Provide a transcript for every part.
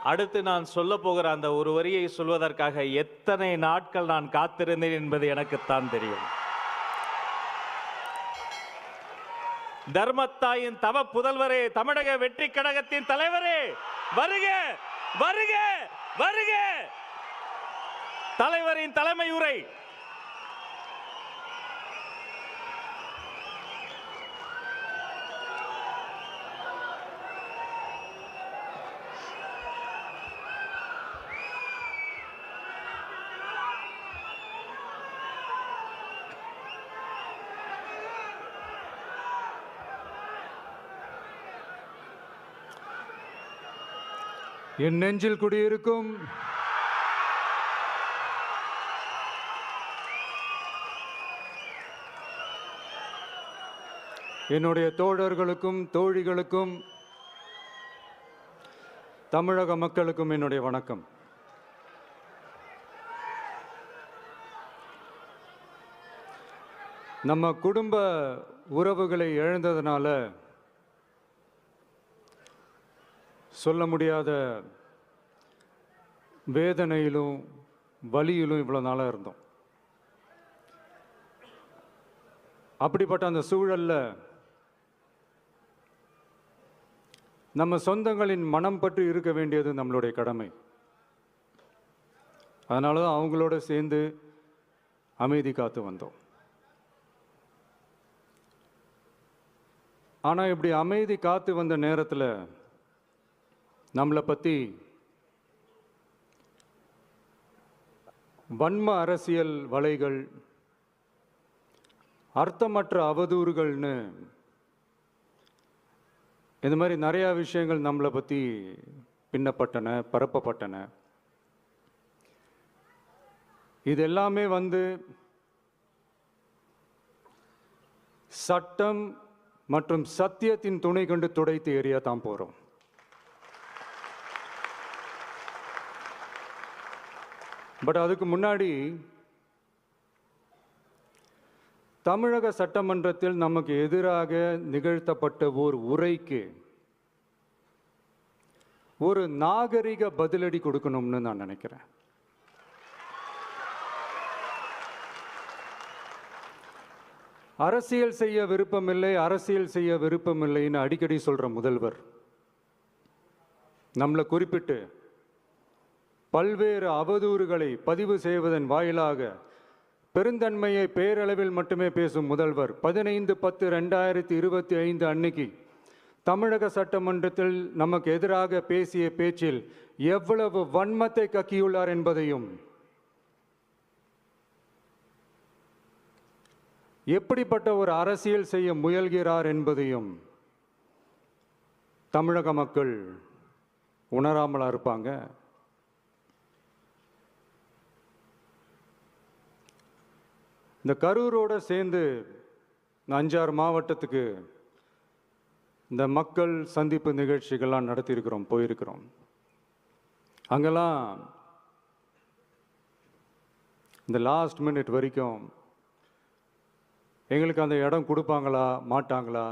அடுத்து நான் சொல்ல போகிற அந்த ஒரு வரியை சொல்வதற்காக எத்தனை நாட்கள் நான் காத்திருந்தேன் என்பது எனக்குத்தான் தெரியும். தர்மத்தாயின் தவ புதல்வரே, தமிழக வெற்றி கழகத்தின் தலைவரே, வருக வருக வருக. தலைவரின் தலைமை உரை. என் நெஞ்சில் குடியிருக்கும் என்னுடைய தோழர்களுக்கும் தோழிகளுக்கும் தமிழக மக்களுக்கும் என்னுடைய வணக்கம். நம்ம குடும்ப உறவுகளை இழந்ததுனால சொல்ல முடியாத வேதனையிலும் வலியிலும் இவ்வளோ நாளாக இருந்தோம். அப்படிப்பட்ட அந்த சூழல்ல நம்ம சொந்தங்களின் மனம் பற்றி இருக்க வேண்டியது நம்மளுடைய கடமை. அதனால தான் அவங்களோட சேர்ந்து அமைதி காத்து வந்தோம். ஆனால் இப்படி அமைதி காத்து வந்த நேரத்தில் நம்மளை பற்றி வன்ம அரசியல் வலைகள், அர்த்தமற்ற அவதூறுகள்னு இந்த மாதிரி நிறையா விஷயங்கள் நம்மளை பற்றி பின்னப்பட்டன, பரப்பப்பட்டன. இது எல்லாமே சட்டம் மற்றும் சத்தியத்தின் துணை கொண்டு துடைத்து எறிய தான் போகிறோம். பட் அதுக்கு முன்னாடி தமிழக சட்டமன்றத்தில் நமக்கு எதிராக நிகழ்த்தப்பட்ட ஓர் உரைக்கு ஒரு நாகரிக பதிலடி கொடுக்கணும்னு நான் நினைக்கிறேன். அரசியல் செய்ய விருப்பமில்லை, அரசியல் செய்ய விருப்பமில்லைன்னு அடிக்கடி சொல்ற முதல்வர் நம்மளை குறிப்பிட்டு பல்வேறு அவதூறுகளை பதிவு செய்வதன் வாயிலாக பெருந்தன்மையை பேரளவில் மட்டுமே பேசும் முதல்வர் 15/10/2025 அன்னைக்கு தமிழக சட்டமன்றத்தில் நமக்கு எதிராக பேசிய பேச்சில் எவ்வளவு வன்மத்தை கக்கியுள்ளார் என்பதையும், எப்படிப்பட்ட ஒரு அரசியல் செய்ய முயல்கிறார் என்பதையும் தமிழக மக்கள் உணராமலா இருப்பாங்க? இந்த கரூரோடு சேர்ந்து 5-6 மாவட்டத்துக்கு இந்த மக்கள் சந்திப்பு நிகழ்ச்சிகள்லாம் நடத்தியிருக்கிறோம், போயிருக்கிறோம். அங்கெல்லாம் இந்த லாஸ்ட் மினிட் வரைக்கும் எங்களுக்கு அந்த இடம் கொடுப்பாங்களா மாட்டாங்களா,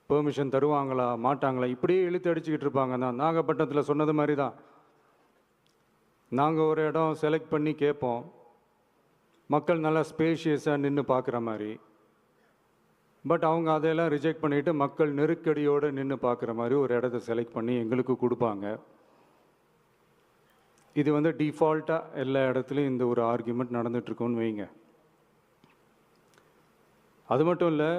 பெர்மிஷன் தருவாங்களா மாட்டாங்களா, இப்படியே இழுத்து அடிச்சுக்கிட்டு இருப்பாங்க. தான் நாகப்பட்டினத்தில் சொன்னது மாதிரி தான். நாங்கள் ஒரு இடம் செலக்ட் பண்ணி கேட்போம், மக்கள் நல்லா ஸ்பேஷியஸாக நின்று பார்க்குற மாதிரி. பட் அவங்க அதையெல்லாம் ரிஜெக்ட் பண்ணிவிட்டு மக்கள் நெருக்கடியோடு நின்று பார்க்குற மாதிரி ஒரு இடத்த செலக்ட் பண்ணி எங்களுக்கு கொடுப்பாங்க. இது டிஃபால்ட்டாக எல்லா இடத்துலையும் இந்த ஒரு ஆர்கியூமெண்ட் நடந்துகிட்ருக்கோன்னு வைங்க. அது மட்டும் இல்லை,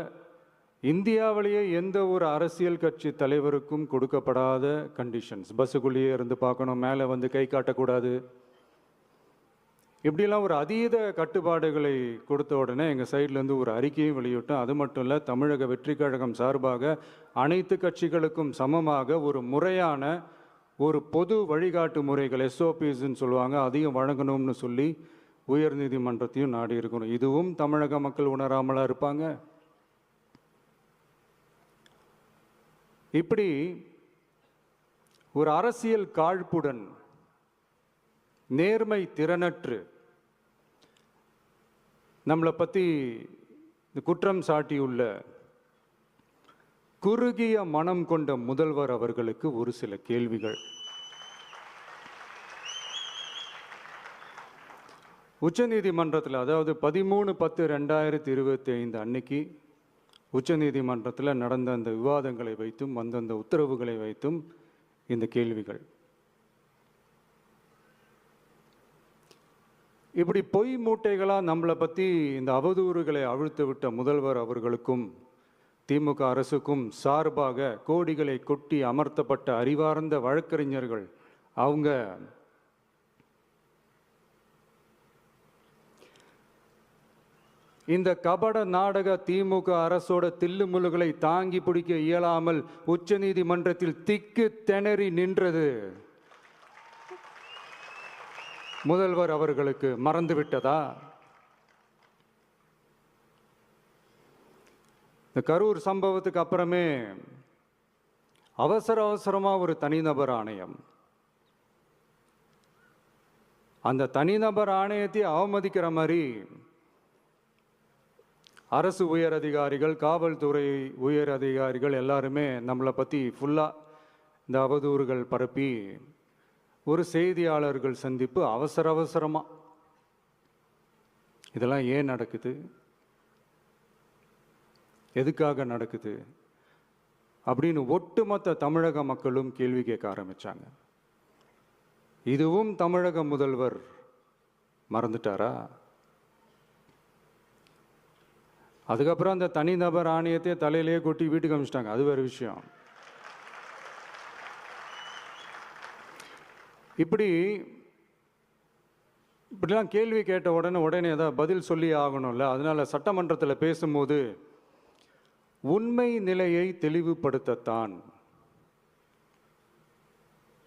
இந்தியாவிலேயே எந்த ஒரு அரசியல் கட்சி தலைவருக்கும் கொடுக்கப்படாத கண்டிஷன்ஸ். பஸ்ஸுக்குள்ளேயே இருந்து பார்க்கணும், மேலே கை காட்டக்கூடாது, இப்படிலாம் ஒரு அதீத கட்டுப்பாடுகளை கொடுத்த உடனே எங்கள் சைட்லேருந்து ஒரு அறிக்கையும் வெளியிட்டோம். அது மட்டும் இல்லை, தமிழக வெற்றி கழகம் சார்பாக அனைத்து கட்சிகளுக்கும் சமமாக ஒரு முறையான ஒரு பொது வழிகாட்டு முறைகள், SOPஸ்ன்னு சொல்லுவாங்க, அதையும் வழங்கணும்னு சொல்லி உயர்நீதிமன்றத்தையும் நாடி இருக்கணும். இதுவும் தமிழக மக்கள் உணராமலா இருப்பாங்க? இப்படி ஒரு அரசியல் காழ்ப்புடன், நேர்மை திறனற்று நம்மளை பற்றி குற்றம் சாட்டியுள்ள குறுகிய மனம் கொண்ட முதல்வர் அவர்களுக்கு ஒரு சில கேள்விகள். உச்சநீதிமன்றத்தில், அதாவது 13/10/2025 அன்னைக்கு உச்சநீதிமன்றத்தில் நடந்த அந்த விவாதங்களை வைத்தும் அந்தந்த உத்தரவுகளை வைத்தும் இந்த கேள்விகள். இப்படி பொய் மூட்டைகளாக நம்மளை பற்றி இந்த அவதூறுகளை அவிழ்த்து விட்ட முதல்வர் அவர்களுக்கும் திமுக அரசுக்கும் சார்பாக கோடிகளை கொட்டி அமர்த்தப்பட்ட அறிவார்ந்த வழக்கறிஞர்கள் அவங்க இந்த கபட நாடக திமுக அரசோட தில்லுமுல்லுகளை தாங்கி பிடிக்க இயலாமல் உச்ச நீதிமன்றத்தில் திக்கு திணறி நின்றது முதல்வர் அவர்களுக்கு மறந்துவிட்டதா? இந்த கரூர் சம்பவத்துக்கு அப்புறமே அவசரமா ஒரு தனிநபர் ஆணையம், அந்த தனிநபர் ஆணையத்தை அவமதிக்கிற மாதிரி அரசு உயர் அதிகாரிகள், காவல்துறை உயர் அதிகாரிகள் எல்லாருமே நம்மளை பற்றி ஃபுல்லாக இந்த அவதூறுகள் பரப்பி ஒரு செய்தியாளர்கள் சந்திப்பு அவசரமாக. இதெல்லாம் ஏன் நடக்குது, எதுக்காக நடக்குது அப்படின்னு ஒட்டுமொத்த தமிழக மக்களும் கேள்வி கேட்க ஆரம்பிச்சாங்க. இதுவும் தமிழக முதல்வர் மறந்துட்டாரா? அதுக்கப்புறம் அந்த தனிநபர் ஆணையத்தை தலையிலேயே கொட்டி வீட்டுக்கு அனுப்பிச்சிட்டாங்க, அது வேறு விஷயம். இப்படிலாம் கேள்வி கேட்ட உடனே ஏதாவது பதில் சொல்லி ஆகணும்ல. அதனால சட்டமன்றத்தில் பேசும்போது உண்மை நிலையை தெளிவுபடுத்தத்தான்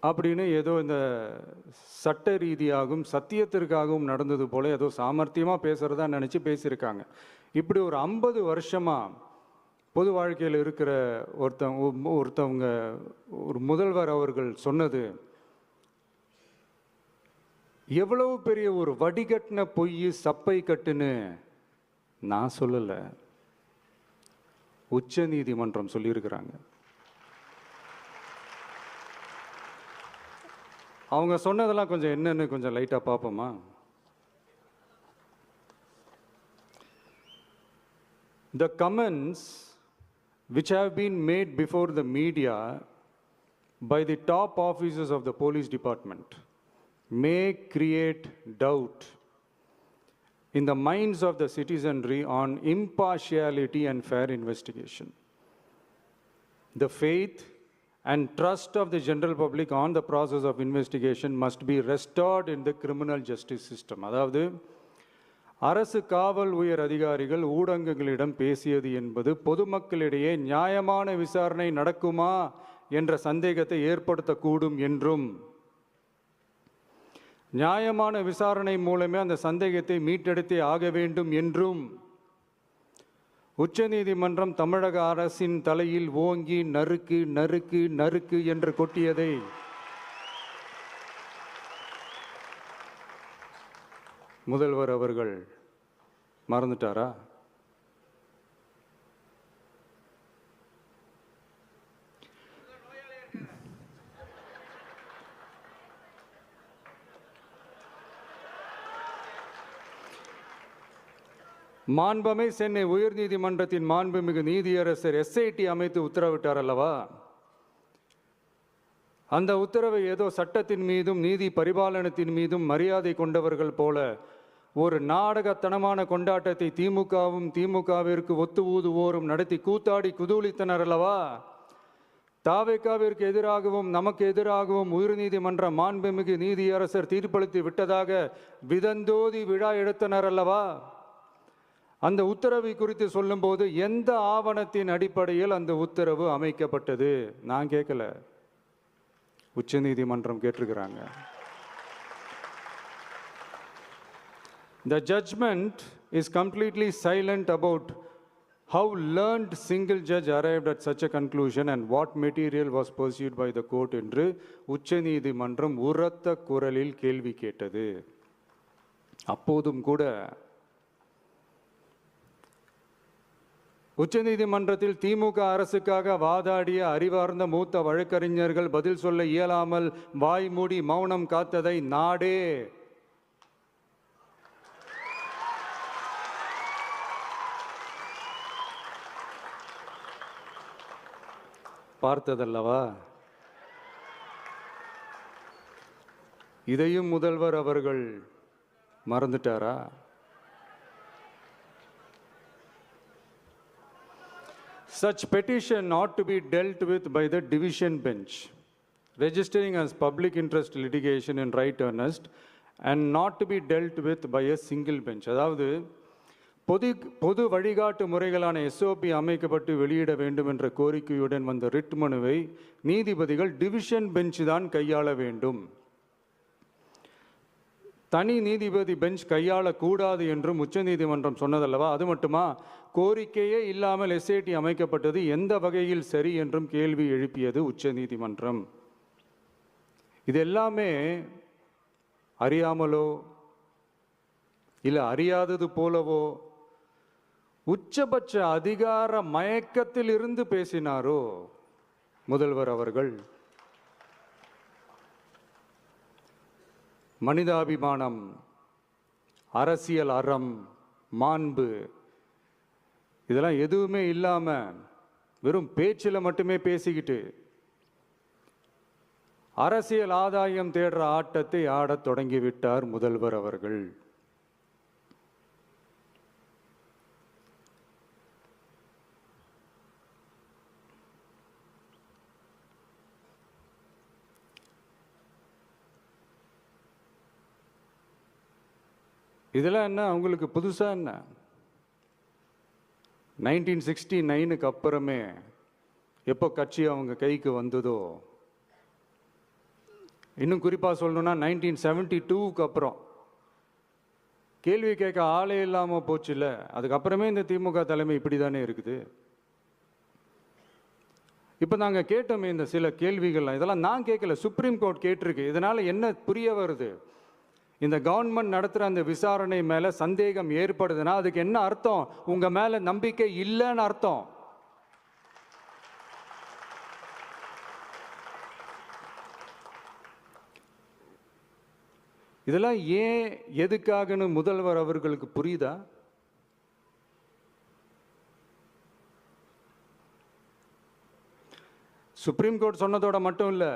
அப்படின்னு ஏதோ இந்த சட்ட ரீதியாகவும் சத்தியத்திற்காகவும் நடந்தது போல ஏதோ சாமர்த்தியமாக பேசுகிறதா நினச்சி பேசியிருக்காங்க. இப்படி ஒரு 50 வருஷமாக பொது வாழ்க்கையில் இருக்கிற ஒருத்தவங்க ஒரு முதல்வர் அவர்கள் சொன்னது எவ்வளவு பெரிய ஒரு வடிகட்டின பொய், சப்பை கட்டுன்னு நான் சொல்லலை, உச்ச நீதிமன்றம் சொல்லியிருக்கிறாங்க. அவங்க சொன்னதெல்லாம் கொஞ்சம் என்னன்னு கொஞ்சம் லைட்டாக பார்ப்போமா? The comments which have been made before the media by the top officers of the police department may create doubt in the minds of the citizenry on impartiality and fair investigation. The faith and trust of the general public on the process of investigation must be restored in the criminal justice system. அதாவது அரசு காவல் உயர் அதிகாரிகள் ஊடகங்களிடம் பேசியது என்பது பொதுமக்களிடையே நியாயமான விசாரணை நடக்குமா என்ற சந்தேகத்தை ஏற்படுத்தக்கூடும் என்றும், நியாயமான விசாரணை மூலமே அந்த சந்தேகத்தை மீட்டெடுத்தே ஆக வேண்டும் என்றும் உச்சநீதிமன்றம் தமிழக அரசின் தலையில் ஓங்கி நறுக்கு நறுக்கு நறுக்கு என்று கொட்டியதை முதல்வர் அவர்கள் மறந்துட்டாரா? மாண்புமை சென்னை உயர்நீதிமன்றத்தின் மாண்புமிகு நீதியரசர் SIT அமைத்து உத்தரவிட்டார் அல்லவா? அந்த உத்தரவை ஏதோ சட்டத்தின் மீதும் நீதி பரிபாலனத்தின் மீதும் மரியாதை கொண்டவர்கள் போல ஒரு நாடகத்தனமான கொண்டாட்டத்தை திமுகவிற்கு ஒத்து ஊதுவோரும் நடத்தி கூத்தாடி குதூளித்தனர் அல்லவா? தாவேகாவிற்கு எதிராகவும் நமக்கு எதிராகவும் உயர்நீதிமன்ற மாண்புமிகு நீதியரசர் தீர்ப்பளித்து விட்டதாக விதந்தோதி விழா எடுத்தனர் அல்லவா? அந்த உத்தரவை குறித்து சொல்லும்போது எந்த ஆவணத்தின் அடிப்படையில் அந்த உத்தரவு அமைக்கப்பட்டது? நான் கேட்கல, உச்சநீதிமன்றம் கேட்டிருக்கிறாங்க. The judgment is completely silent about how learned single judge arrived at such a conclusion and what material was pursued by the court என்று உச்சநீதிமன்றம் உரத்த குரலில் கேள்வி கேட்டது. அப்போதும் கூட உச்சநீதிமன்றத்தில் திமுக அரசுக்காக வாதாடிய அறிவார்ந்த மூத்த வழக்கறிஞர்கள் பதில் சொல்ல இயலாமல் வாய் மூடி மௌனம் காத்ததை நாடே பார்த்ததல்லவா? இதையும் முதல்வர் அவர்கள் மறந்துட்டாரா? Such petition ought to be dealt with by the division bench, registering as public interest litigation in right earnest and not to be dealt with by a single bench. அதாவது பொது வழிகாட்டு முறைகளான எஸ்ஓபி அமைக்கப்பட்டு வெளியிட வேண்டும் என்ற கோரிக்கையுடன் வந்த ரிட் மனுவை நீதிபதிகள் டிவிஷன் பெஞ்ச் தான் கையாள வேண்டும். தனி நீதிபதி பெஞ்ச் கையாளக்கூடாது என்றும் உச்சநீதிமன்றம் சொன்னதல்லவா? அது மட்டுமா, கோரிக்கையே இல்லாமல் எஸ்ஐடி அமைக்கப்பட்டது எந்த வகையில் சரி என்றும் கேள்வி எழுப்பியது உச்சநீதிமன்றம். இது எல்லாமே அறியாமலோ இல்லை அறியாதது போலவோ உச்சபட்ச அதிகார மயக்கத்தில் இருந்து பேசினாரோ முதல்வர் அவர்கள்? மனிதாபிமானம், அரசியல் அறம், மாண்பு இதெல்லாம் எதுவுமே இல்லாம வெறும் பேச்சில் மட்டுமே பேசிக்கிட்டு அரசியல் ஆதாயம் தேடுற ஆட்டத்தை ஆடத் தொடங்கிவிட்டார் முதல்வர் அவர்கள். இதெல்லாம் என்ன அவங்களுக்கு புதுசா? என்ன 1969க்கு அப்புறமே எப்போ கட்சி அவங்க கைக்கு வந்ததோ, இன்னும் குறிப்பாக சொல்லணும்னா 1972க்கு அப்புறம் கேள்வி கேட்க ஆளே இல்லாமல் போச்சுல்ல, அதுக்கப்புறமே இந்த திமுக தலைமை இப்படி தானே இருக்குது. இப்போ நாங்கள் கேட்டோமே இந்த சில கேள்விகள்லாம், இதெல்லாம் நான் கேட்கல, சுப்ரீம் கோர்ட் கேட்டிருக்கு. இதனால் என்ன புரிய வருது? இந்த கவர்மெண்ட் நடத்துகிற அந்த விசாரணை மேலே சந்தேகம் ஏற்படுதுன்னா அதுக்கு என்ன அர்த்தம்? உங்க மேலே நம்பிக்கை இல்லைன்னு அர்த்தம். இதெல்லாம் ஏன் எதுக்காகன்னு முதல்வர் அவர்களுக்கு புரியுதா? சுப்ரீம் கோர்ட் சொன்னதோட மட்டும் இல்லை,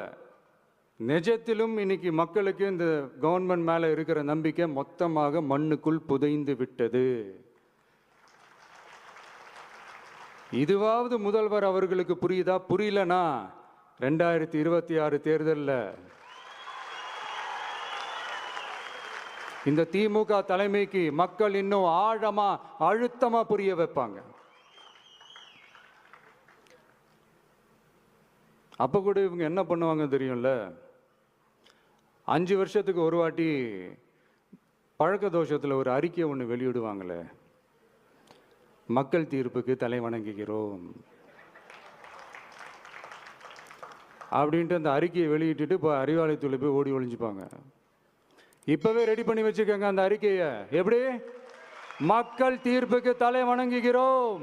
நிஜத்திலும் இன்னைக்கு மக்களுக்கு இந்த கவர்மெண்ட் மேலே இருக்கிற நம்பிக்கை மொத்தமாக மண்ணுக்குள் புதைந்து விட்டது. இதுவாவது முதல்வர் அவர்களுக்கு புரியுதா? புரியலனா 2026 தேர்தலில் இந்த திமுக தலைமைக்கு மக்கள் இன்னும் ஆழமா அழுத்தமா புரிய வைப்பாங்க. அப்ப கூட இவங்க என்ன பண்ணுவாங்க தெரியும்ல, 5 வருஷத்துக்கு ஒரு வாட்டி பழக்க தோஷத்தில் ஒரு அறிக்கை ஒன்று வெளியிடுவாங்களே, மக்கள் தீர்ப்புக்கு தலை வணங்குகிறோம் அப்படின்ட்டு அந்த அறிக்கையை வெளியிட்டுட்டு இப்போ அறிவாலயத்தில் போய் ஓடி ஒளிஞ்சுப்பாங்க. இப்பவே ரெடி பண்ணி வச்சுக்கோங்க அந்த அறிக்கையை. எப்படி? மக்கள் தீர்ப்புக்கு தலை வணங்குகிறோம்.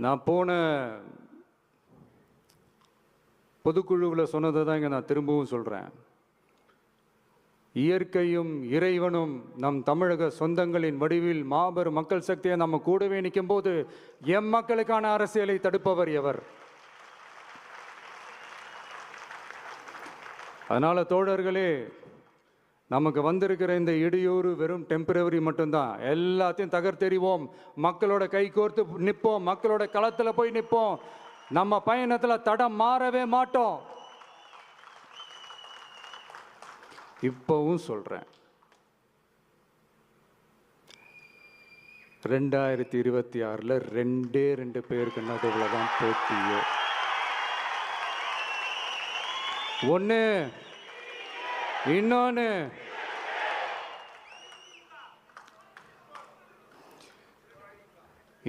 நான் போன பொதுக்குழுவில் சொன்னதை தான் இங்கே நான் திரும்பவும் சொல்கிறேன். இயற்கையும் இறைவனும் நம் தமிழக சொந்தங்களின் வடிவில் மாபெரும் மக்கள் சக்தியை நம்ம கூடவே நிற்கும் போது எம் மக்களுக்கான அரசியலை தடுப்பவர் எவர்? அதனால தோழர்களே, நமக்கு வந்திருக்கிற இந்த இடையூறு வெறும் டெம்பரவரி மட்டும்தான். எல்லாத்தையும் தகர்த்தெறிவோம், மக்களோட கை கோர்த்து நிற்போம், மக்களோட களத்தில் போய் நிற்போம். நம்ம பயணத்தில் தடம் மாறவே மாட்டோம். இப்பவும் சொல்றேன், 2026ல் 2 பேருக்கு நடுவில் தான் போட்டியே. ஒன்று, இன்னொன்று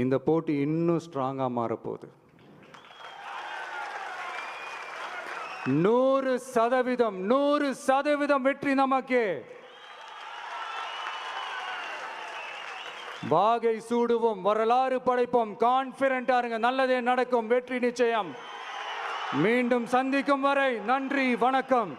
இந்த போட்டி இன்னும் ஸ்ட்ராங்கா மாறப்போகுது. 100% வெற்றி நமக்கு. வாகை சூடுவோம், வரலாறு படைப்போம், கான்பிடென்டா இருங்க, நல்லதே நடக்கும், வெற்றி நிச்சயம். மீண்டும் சந்திக்கும் வரை நன்றி, வணக்கம்.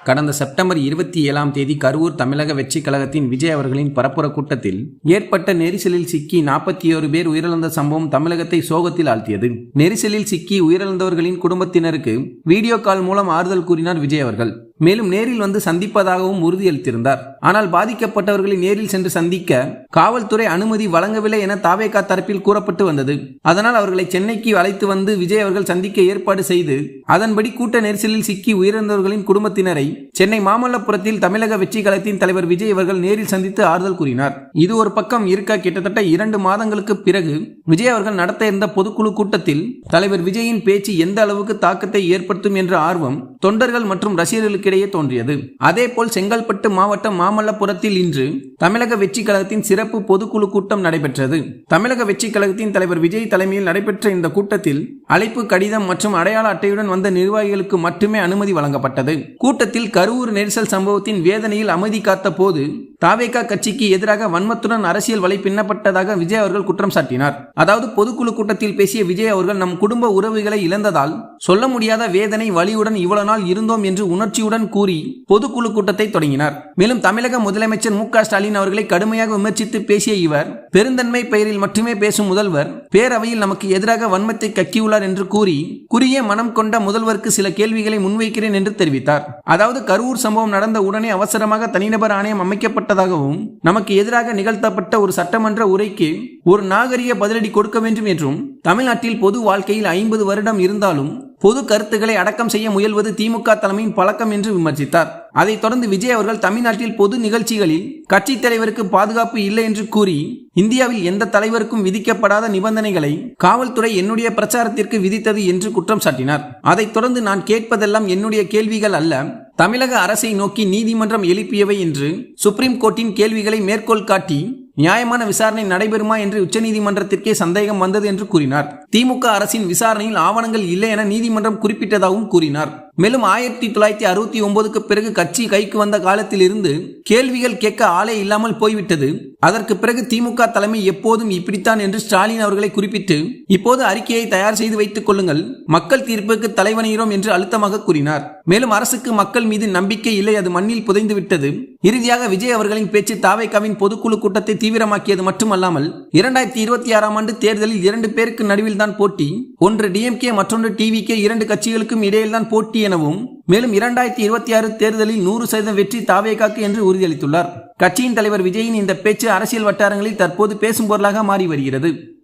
கடந்த செப்டம்பர் 27ஆம் தேதி கரூர் தமிழக வெற்றி கழகத்தின் விஜய் அவர்களின் பரப்புர கூட்டத்தில் ஏற்பட்ட நெரிசலில் சிக்கி 41 பேர் உயிரிழந்த சம்பவம் தமிழகத்தை சோகத்தில் ஆழ்த்தியது. நெரிசலில் சிக்கி உயிரிழந்தவர்களின் குடும்பத்தினருக்கு வீடியோ கால் மூலம் ஆறுதல் கூறினார் விஜய் அவர்கள். மேலும் நேரில் வந்து சந்திப்பதாகவும் உறுதியளித்திருந்தார். ஆனால் பாதிக்கப்பட்டவர்களை நேரில் சென்று சந்திக்க காவல்துறை அனுமதி வழங்கவில்லை என தாவேகா தரப்பில் கூறப்பட்டு வந்தது. அதனால் அவர்களை சென்னைக்கு அழைத்து வந்து விஜய் அவர்கள் சந்திக்க ஏற்பாடு செய்து அதன்படி கூட்ட நெரிசலில் சிக்கி உயிரிழந்தவர்களின் குடும்பத்தினரை சென்னை மாமல்லபுரத்தில் தமிழக வெற்றி கழகத்தின் தலைவர் விஜய் அவர்கள் நேரில் சந்தித்து ஆறுதல் கூறினார். இது ஒரு பக்கம் இருக்க, கிட்டத்தட்ட 2 மாதங்களுக்கு பிறகு விஜய் அவர்கள் நடத்த இருந்த பொதுக்குழு கூட்டத்தில் தலைவர் விஜயின் பேச்சு எந்த அளவுக்கு தாக்கத்தை ஏற்படுத்தும் என்ற ஆர்வம் தொண்டர்கள் மற்றும் ரசிகர்களுக்கிடையே தோன்றியது. அதேபோல் செங்கல்பட்டு மாவட்டம் மாமல்லபுரத்தில் இன்று தமிழக வெற்றி கழகத்தின் சிறப்பு பொதுக்குழு கூட்டம் நடைபெற்றது. தமிழக வெற்றி கழகத்தின் தலைவர் விஜய் தலைமையில் நடைபெற்ற இந்த கூட்டத்தில் அழைப்பு கடிதம் மற்றும் அடையாள அட்டையுடன் வந்த நிர்வாகிகளுக்கு மட்டுமே அனுமதி வழங்கப்பட்டது. கூட்டத்தில் கரூர் நெரிசல் சம்பவத்தின் வேதனையில் அமைதி காத்த போது தாவேகா கட்சிக்கு எதிராக வன்மத்துடன் அரசியல் வலை பின்னப்பட்டதாக விஜய் அவர்கள் குற்றம் சாட்டினார். அதாவது பொதுக்குழு கூட்டத்தில் பேசிய விஜய் அவர்கள் நம் குடும்ப உறவுகளை இழந்ததால் சொல்ல முடியாத வேதனை வலியுடன் இவ்வளவு நாள் இருந்தோம் என்று உணர்ச்சியுடன் கூறி பொதுக்குழு கூட்டத்தை தொடங்கினார். மேலும் தமிழக முதலமைச்சர் மு.க. ஸ்டாலின் அவர்களை கடுமையாக விமர்சித்து பேசிய இவர், பெருந்தன்மை பெயரில் மட்டுமே பேசும் முதல்வர் பேரவையில் நமக்கு எதிராக வன்மத்தை கக்கியுள்ளார் என்று கூறி குறுகிய மனம் கொண்ட முதல்வருக்கு சில கேள்விகளை முன்வைக்கிறேன் என்று தெரிவித்தார். அதாவது கரூர் சம்பவம் நடந்த உடனே அவசரமாக தனிநபர் ஆணையம் அமைக்கப்பட்டதாகவும் நமக்கு எதிராக நிகழ்த்தப்பட்ட ஒரு சட்டமன்ற உரைக்கு ஒரு நாகரிக பதிலடி கொடுக்க வேண்டும் என்றும் தமிழ்நாட்டில் பொது வாழ்க்கையில் 50 வருடம் இருந்தாலும் பொது கருத்துக்களை அடக்கம் செய்ய முயல்வது திமுக தலைமையின் பழக்கம் என்று விமர்சித்தார். அதைத் தொடர்ந்து விஜய் அவர்கள் தமிழ்நாட்டில் பொது நிகழ்ச்சிகளில் கட்சி தலைவருக்கு பாதுகாப்பு இல்லை என்று கூறி இந்தியாவில் எந்த தலைவருக்கும் விதிக்கப்படாத நிபந்தனைகளை காவல்துறை என்னுடைய பிரச்சாரத்திற்கு விதித்தது என்று குற்றம் சாட்டினார். அதைத் தொடர்ந்து நான் கேட்பதெல்லாம் என்னுடைய கேள்விகள் அல்ல, தமிழக அரசை நோக்கி நீதிமன்றம் எழுப்பியவை என்று சுப்ரீம் கோர்ட்டின் கேள்விகளை மேற்கோள் காட்டி நியாயமான விசாரணை நடைபெறுமா என்று உச்சநீதிமன்றத்திற்கே சந்தேகம் வந்தது என்று கூறினார். திமுக அரசின் விசாரணையில் ஆவணங்கள் இல்லை என நீதிமன்றம் குறிப்பிட்டதாகவும் கூறினார். மேலும் 1969க்கு பிறகு கட்சி கைக்கு வந்த காலத்தில் இருந்து கேள்விகள் கேட்க ஆளே இல்லாமல் போய்விட்டது. அதற்கு பிறகு திமுக தலைமை எப்போதும் இப்படித்தான் என்று ஸ்டாலின் அவர்களை குறிப்பிட்டு இப்போது அறிக்கையை தயார் செய்து வைத்துக் கொள்ளுங்கள், மக்கள் தீர்ப்புக்கு தலைவணங்கிறோம் என்று அழுத்தமாக கூறினார். மேலும் அரசுக்கு மக்கள் மீது நம்பிக்கை இல்லை, அது மண்ணில் புதைந்து விட்டது. இறுதியாக விஜய் அவர்களின் பேச்சு தாவேகாவின் பொதுக்குழு கூட்டத்தை தீவிரமாக்கியது மட்டுமல்லாமல் 2026ஆம் ஆண்டு தேர்தலில் 2 பேருக்கு நடுவில் தான் போட்டி, ஒன்று டிஎம்கே மற்றொன்று டிவிகே, 2 கட்சிகளுக்கும் இடையில் தான் போட்டி எனவும், மேலும் 2026 தேர்தலில் 100% வெற்றி தாவேகாக்கு என்று உறுதியளித்துள்ளார். கட்சியின் தலைவர் விஜயின் இந்த பேச்சு அரசியல் வட்டாரங்களில் தற்போது பேசும் பொருளாக மாறி வருகிறது.